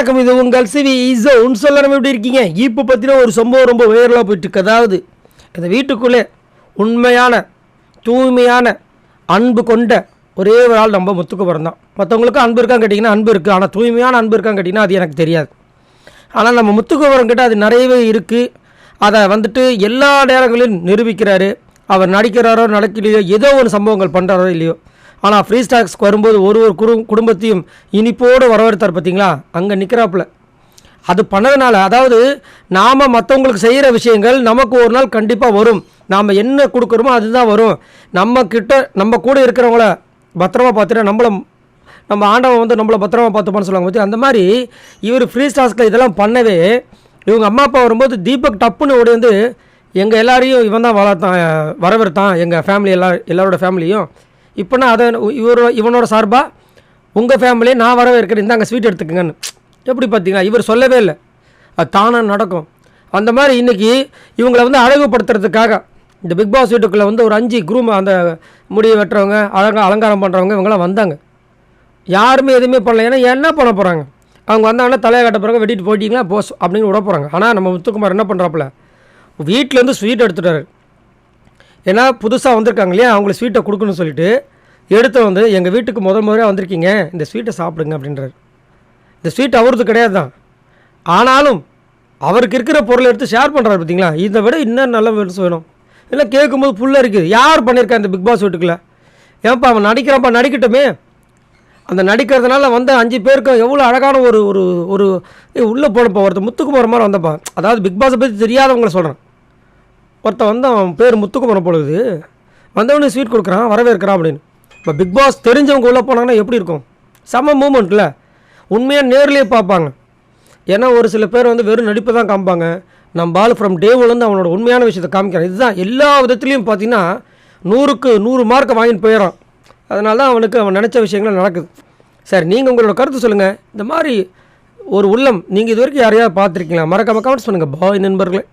வணக்கம், இது உங்கள் சிவி ஜோன். சொல்லணும் எப்படி இருக்கீங்க? இப்போ பார்த்தீங்கன்னா ஒரு சம்பவம் ரொம்ப வைரலாக போயிட்டுருக்கு. அதாவது இந்த வீட்டுக்குள்ளே உண்மையான தூய்மையான அன்பு கொண்ட ஒரே ஒரு ஆள் நம்ம முத்துக்குமரன் தான். மற்றவங்களுக்கு அன்பு இருக்கான்னு கேட்டிங்கன்னா அன்பு இருக்குது, ஆனால் தூய்மையான அன்பு இருக்கான்னு கேட்டிங்கன்னா அது எனக்கு தெரியாது. ஆனால் நம்ம முத்துக்குமரன் கிட்ட அது நிறையவே இருக்குது. அதை வந்துட்டு எல்லா நேரங்களிலும் நிரூபிக்கிறாரு. அவர் நடிக்கிறாரோ நடக்கலையோ, ஏதோ ஒரு சம்பவங்கள் பண்ணுறாரோ இல்லையோ, ஆனால் ஃப்ரீ ஸ்டாக்ஸ்க்கு வரும்போது ஒரு குடும்பத்தையும் இனிப்போடு வரவேற்றார். பார்த்தீங்களா, அங்கே நிற்கிறாப்புல. அது பண்ணதுனால, அதாவது நாம் மற்றவங்களுக்கு செய்கிற விஷயங்கள் நமக்கு ஒரு நாள் கண்டிப்பாக வரும். நாம் என்ன கொடுக்குறோமோ அதுதான் வரும். நம்ம கூட இருக்கிறவங்கள பத்திரமா பார்த்துட்டு நம்ம ஆண்டவன் வந்து நம்மளை பத்திரமா பார்த்துப்பான்னு சொல்லுவாங்க பற்றி, அந்த மாதிரி இவர் ஃப்ரீ ஸ்டாக்ஸில் இதெல்லாம் பண்ணவே இவங்க அம்மா அப்பா வரும்போது தீபக் டப்புன்னு ஓடி வந்து எங்கள் எல்லாரையும் இவன் தான் வரவேற்றான், எங்கள் ஃபேமிலி எல்லாரோட ஃபேமிலியும். இப்போனா அதை இவனோட சார்பாக உங்கள் ஃபேமிலியை நான் வரவேற்கிறேன், இந்தாங்க ஸ்வீட் எடுத்துக்கங்கன்னு. எப்படி பார்த்தீங்களா? இவர் சொல்லவே இல்லை, அது தானாக நடக்கும். அந்த மாதிரி இன்றைக்கி இவங்களை வந்து அழகுபடுத்துறதுக்காக இந்த பிக் பாஸ் வீட்டுக்குள்ளே வந்து ஒரு 5 குரூம், அந்த முடியை வெட்டுறவங்க, அலங்காரம் பண்ணுறவங்க, இவங்கெல்லாம் வந்தாங்க. யாருமே எதுவுமே பண்ணல. ஏன்னா என்ன பண்ண போகிறாங்க? அவங்க வந்தாங்கன்னா தலையை கட்ட பிறகு வெட்டிட்டு போயிட்டீங்களா போஸ் அப்படின்னு விட போகிறாங்க. ஆனால் நம்ம முத்துக்குமார் என்ன பண்ணுறாப்புல, வீட்டிலேருந்து ஸ்வீட் எடுத்துட்டாரு. ஏன்னா புதுசாக வந்திருக்காங்க இல்லையா, அவங்களுக்கு ஸ்வீட்டை கொடுக்கணும்னு சொல்லிட்டு எடுத்து வந்து எங்கள் வீட்டுக்கு முறையாக வந்திருக்கீங்க, இந்த ஸ்வீட்டை சாப்பிடுங்க அப்படின்றாரு. இந்த ஸ்வீட் அவருக்கு கிடையாது தான், ஆனாலும் அவருக்கு இருக்கிற பொருளை எடுத்து ஷேர் பண்ணுறாரு. பார்த்தீங்களா, இதை விட இன்னும் நல்ல வேணும். இல்லை கேட்கும்போது புல்லாக இருக்குது. யார் பண்ணியிருக்கா இந்த பிக் பாஸ் வீட்டுக்குள்ளே? ஏன்ப்பா அவன் நடிக்கிறான்ப்பா, நடிக்கட்டுமே. அந்த நடிக்கிறதுனால வந்த 5 பேருக்கு எவ்வளோ அழகான ஒரு ஒரு உள்ளே போனப்போ ஒருத்தர் முத்துக்குமார் மாதிரி வந்தப்பா. அதாவது பிக் பாஸை பற்றி தெரியாதவங்களை சொல்கிறேன். ஒருத்தன் வந்து அவன் பேர் முத்துக்குமரன் பொழுது வந்தவனே ஸ்வீட் கொடுக்குறான், வரவேற்கிறான் அப்படின்னு. இப்போ பிக் பாஸ் தெரிஞ்சவங்க உள்ளே போனாங்கன்னா எப்படி இருக்கும்? செம்ம மூமெண்ட்டில் உண்மையாக நேர்லேயே பார்ப்பாங்க. ஏன்னா ஒரு சில பேர் வந்து வெறும் நடிப்பு தான் காமிப்பாங்க. நம்ம பால் ஃப்ரம் டே ஒன்லேருந்து அவனோட உண்மையான விஷயத்தை காமிக்கிறான். இதுதான் எல்லா விதத்துலேயும் பார்த்தீங்கன்னா 100க்கு 100 மார்க்கை வாங்கிட்டு போயிடறான். அதனால தான் அவன் நினச்ச விஷயங்கள் நடக்குது. சரி, நீங்கள் உங்களோட கருத்து சொல்லுங்கள். இந்த மாதிரி ஒரு உள்ளம் நீங்கள் இது வரைக்கும் யாரையாவது பார்த்துருக்கீங்களா? மறக்காம கமெண்ட்ஸ் பண்ணுங்கள் பாய் நண்பர்களே.